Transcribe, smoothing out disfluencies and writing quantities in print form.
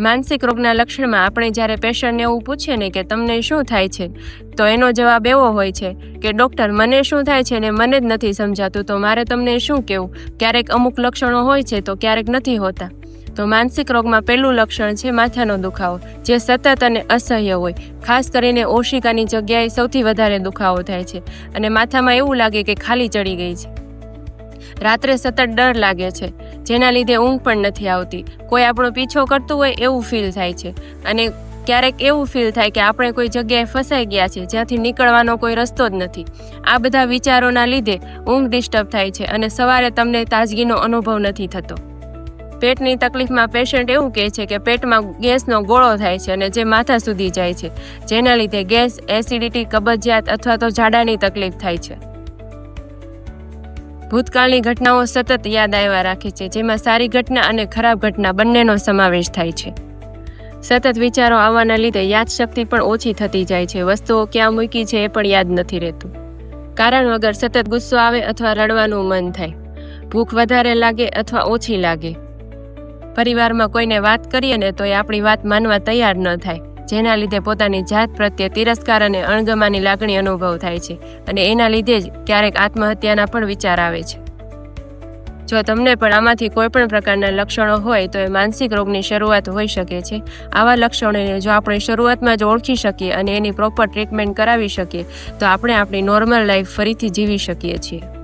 માનસિક રોગના લક્ષણમાં આપણે જ્યારે પેશન્ટને એવું પૂછીએ ને કે તમને શું થાય છે, તો એનો જવાબ એવો હોય છે કે ડૉક્ટર મને શું થાય છે ને મને જ નથી સમજાતું, તો મારે તમને શું કહેવું. ક્યારેક અમુક લક્ષણો હોય છે તો ક્યારેક નથી હોતા. તો માનસિક રોગમાં પહેલું લક્ષણ છે માથાનો દુખાવો, જે સતત અને અસહ્ય હોય. ખાસ કરીને ઓશિકાની જગ્યાએ સૌથી વધારે દુખાવો થાય છે અને માથામાં એવું લાગે કે ખાલી ચડી ગઈ છે. રાત્રે સતત ડર લાગે છે, જેના લીધે ઊંઘ પણ નથી આવતી. કોઈ આપણો પીછો કરતું હોય એવું ફીલ થાય છે અને ક્યારેક એવું ફીલ થાય કે આપણે કોઈ જગ્યાએ ફસાઈ ગયા છે જ્યાંથી નીકળવાનો કોઈ રસ્તો જ નથી. આ બધા વિચારોના લીધે ઊંઘ ડિસ્ટર્બ થાય છે અને સવારે તમને તાજગીનો અનુભવ નથી થતો. પેટની તકલીફમાં પેશન્ટ એવું કહે છે કે પેટમાં ગેસનો ગોળો થાય છે અને જે માથા સુધી જાય છે, જેના લીધે ગેસ, એસિડિટી, કબજિયાત અથવા તો ઝાડાની તકલીફ થાય છે. ભૂતકાળની ઘટનાઓ સતત યાદ આવ્યા રાખે છે, જેમાં સારી ઘટના અને ખરાબ ઘટના બંનેનો સમાવેશ થાય છે. સતત વિચારો આવવાના લીધે યાદશક્તિ પણ ઓછી થતી જાય છે. વસ્તુઓ ક્યાં મૂકી છે એ પણ યાદ નથી રહેતું. કારણ વગર સતત ગુસ્સો આવે અથવા રડવાનું મન થાય. ભૂખ વધારે લાગે અથવા ઓછી લાગે. પરિવારમાં કોઈને વાત કરીએ ને તો એ આપણી વાત માનવા તૈયાર ન થાય, જેના લીધે પોતાની જાત પ્રત્યે તિરસ્કાર અને અણગમાની લાગણી અનુભવ થાય છે અને એના લીધે જ ક્યારેક આત્મહત્યાના પણ વિચાર આવે છે. જો તમને પણ આમાંથી કોઈ પણ પ્રકારના લક્ષણો હોય તો એ માનસિક રોગની શરૂઆત હોઈ શકે છે. આવા લક્ષણોને જો આપણે શરૂઆતમાં જ ઓળખી શકીએ અને એની પ્રોપર ટ્રીટમેન્ટ કરાવી શકીએ તો આપણે આપણી નોર્મલ લાઈફ ફરીથી જીવી શકીએ છીએ.